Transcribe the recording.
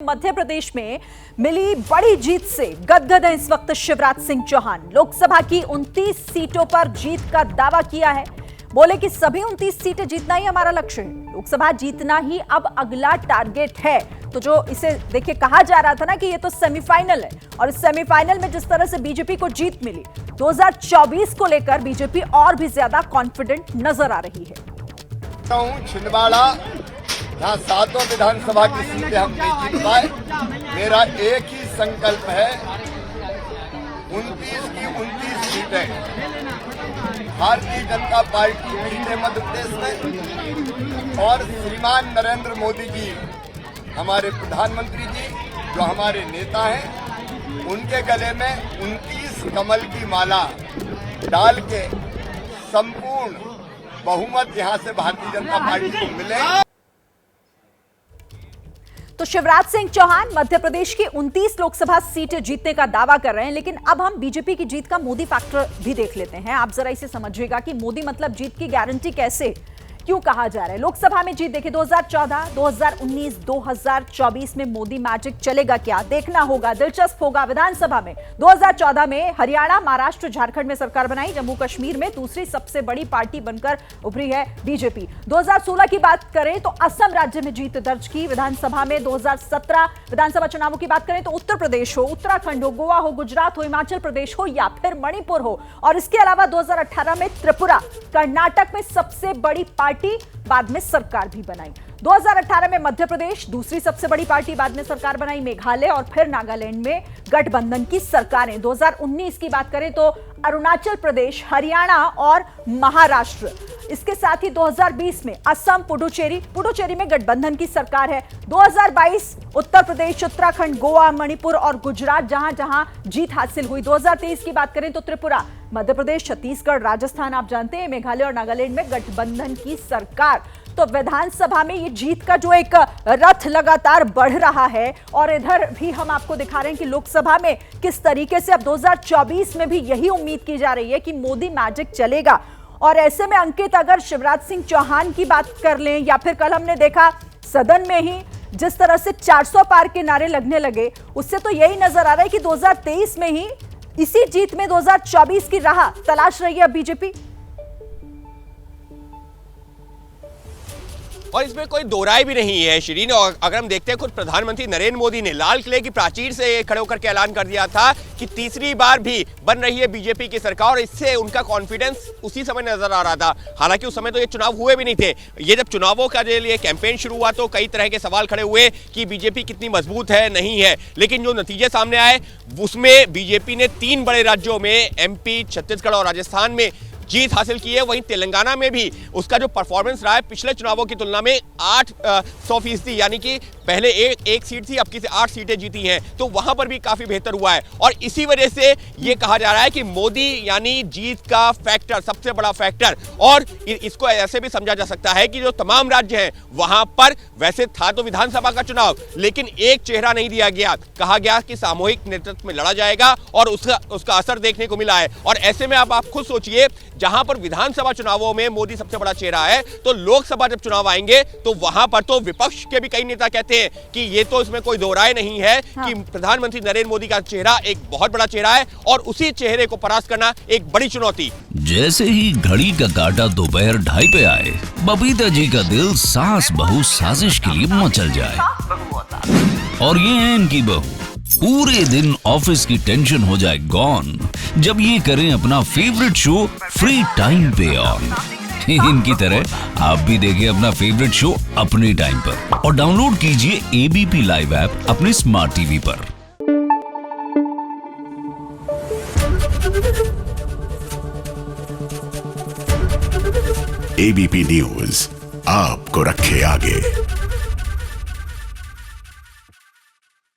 मध्य प्रदेश में मिली बड़ी जीत से गदगद हैं इस वक्त शिवराज सिंह चौहान। लोकसभा की 29 सीटों पर जीत का दावा किया है। बोले कि सभी 29 सीटें जीतना ही हमारा लक्ष्य है। लोकसभा जीतना ही अब अगला टारगेट है। तो जो इसे देखिए कहा जा रहा था ना कि ये तो सेमीफाइनल है, और इस सेमीफाइनल में जिस तरह से बीजेपी को जीत मिली, 2024 को लेकर बीजेपी और भी ज्यादा कॉन्फिडेंट नजर आ रही है। छिंदवाड़ा यहाँ 7 विधानसभा की सीटें हम नहीं जीत पाए। मेरा एक ही संकल्प है, 29 की 29 सीटें भारतीय जनता पार्टी जीते मध्य प्रदेश में, और श्रीमान नरेंद्र मोदी जी, हमारे प्रधानमंत्री जी, जो हमारे नेता हैं, उनके गले में 29 कमल की माला डाल के संपूर्ण बहुमत यहाँ से भारतीय जनता पार्टी को मिले। तो शिवराज सिंह चौहान मध्य प्रदेश की 29 लोकसभा सीटें जीतने का दावा कर रहे हैं। लेकिन अब हम बीजेपी की जीत का मोदी फैक्टर भी देख लेते हैं। आप जरा इसे समझिएगा कि मोदी मतलब जीत की गारंटी कैसे, क्यों कहा जा रहा है। लोकसभा में जीत देखिए 2014, 2019, 2024 में मोदी मैजिक चलेगा क्या, देखना होगा, दिलचस्प होगा। विधानसभा में 2014 में हरियाणा, महाराष्ट्र, झारखंड में सरकार बनाई। जम्मू कश्मीर में दूसरी सबसे बड़ी पार्टी बनकर उभरी है बीजेपी। 2016 की बात करें तो असम राज्य में जीत दर्ज की। विधानसभा में 2017 विधानसभा चुनावों की बात करें तो उत्तर प्रदेश हो, उत्तराखंड हो, गोवा हो, गुजरात हो, हिमाचल प्रदेश हो या फिर मणिपुर हो, और इसके अलावा 2018 में त्रिपुरा, कर्नाटक में सबसे बड़ी पार्टी बाद में सरकार भी बनाई। 2018 में मध्य प्रदेश दूसरी सबसे बड़ी पार्टी, बाद में सरकार बनाई। मेघालय और फिर नागालैंड में गठबंधन की सरकारें। 2019 की बात करें तो अरुणाचल प्रदेश, हरियाणा और महाराष्ट्र। इसके साथ ही 2020 में असम, पुडुचेरी में गठबंधन की सरकार है। 2022 उत्तर प्रदेश, उत्तराखंड, गोवा, मणिपुर और गुजरात जहां जहां जीत हासिल हुई। 2023 की बात करें तो त्रिपुरा, मध्य प्रदेश, छत्तीसगढ़, राजस्थान आप जानते हैं, मेघालय और नागालैंड में गठबंधन की सरकार। तो विधानसभा में ये जीत का जो एक रथ लगातार बढ़ रहा है, और इधर भी हम आपको दिखा रहे हैं कि लोकसभा में किस तरीके से अब 2024 में भी यही उम्मीद की जा रही है कि मोदी मैजिक चलेगा। और ऐसे में अंकित, अगर शिवराज सिंह चौहान की बात कर लें, या फिर कल हमने देखा सदन में ही जिस तरह से 400 पार के नारे लगने लगे, उससे तो यही नजर आ रहा है कि 2023 में ही इसी जीत में 2024 की राह तलाश रही है बीजेपी। और इसमें कोई दो राय भी नहीं है शिरीन। और अगर हम देखते हैं, खुद प्रधानमंत्री नरेंद्र मोदी ने लाल किले की प्राचीर से खड़े होकर के ऐलान कर दिया था कि तीसरी बार भी बन रही है बीजेपी की सरकार, और इससे उनका कॉन्फिडेंस उसी समय नजर आ रहा था। हालांकि उस समय तो ये चुनाव हुए भी नहीं थे। ये जब चुनावों का लिए कैंपेन शुरू हुआ तो कई तरह के सवाल खड़े हुए कि बीजेपी कितनी मजबूत है, नहीं है। लेकिन जो नतीजे सामने आए उसमें बीजेपी ने 3 बड़े राज्यों में, एमपी, छत्तीसगढ़ और राजस्थान में जीत हासिल की है। वहीं तेलंगाना में भी उसका जो परफॉर्मेंस रहा है पिछले चुनावों की तुलना में 800%, यानी कि पहले एक सीट थी, अब की 8 सीटें जीती हैं, तो वहां पर भी काफी बेहतर हुआ है। और इसी वजह से यह कहा जा रहा है कि मोदी यानी जीत का फैक्टर, सबसे बड़ा फैक्टर। और इसको ऐसे भी समझा जा सकता है कि जो तमाम राज्य हैं वहां पर वैसे था तो विधानसभा का चुनाव, लेकिन एक चेहरा नहीं दिया गया। कहा गया कि सामूहिक नेतृत्व में लड़ा जाएगा, और उसका असर देखने को मिला है। और ऐसे में आप खुद सोचिए, जहां पर विधानसभा चुनावों में मोदी सबसे बड़ा चेहरा है, तो लोकसभा जब चुनाव आएंगे तो वहां पर तो विपक्ष के भी कई नेता कहते हैं कि ये तो इसमें कोई दो राय नहीं है कि प्रधानमंत्री नरेंद्र मोदी का चेहरा एक बहुत बड़ा चेहरा है, और उसी चेहरे को परास्त करना एक बड़ी चुनौती। जैसे ही घड़ी का काटा दोपहर 2:30 पे आए, बबीता जी का दिल सास बहू साजिश के लिए मचल जाए। और ये है इनकी बहू, पूरे दिन ऑफिस की टेंशन हो जाए गॉन जब ये करें अपना फेवरेट शो फ्री टाइम पे ऑन। इनकी तरह आप भी देखिए अपना फेवरेट शो अपने टाइम पर, और डाउनलोड कीजिए एबीपी लाइव ऐप अपने स्मार्ट टीवी पर। एबीपी न्यूज आपको रखे आगे।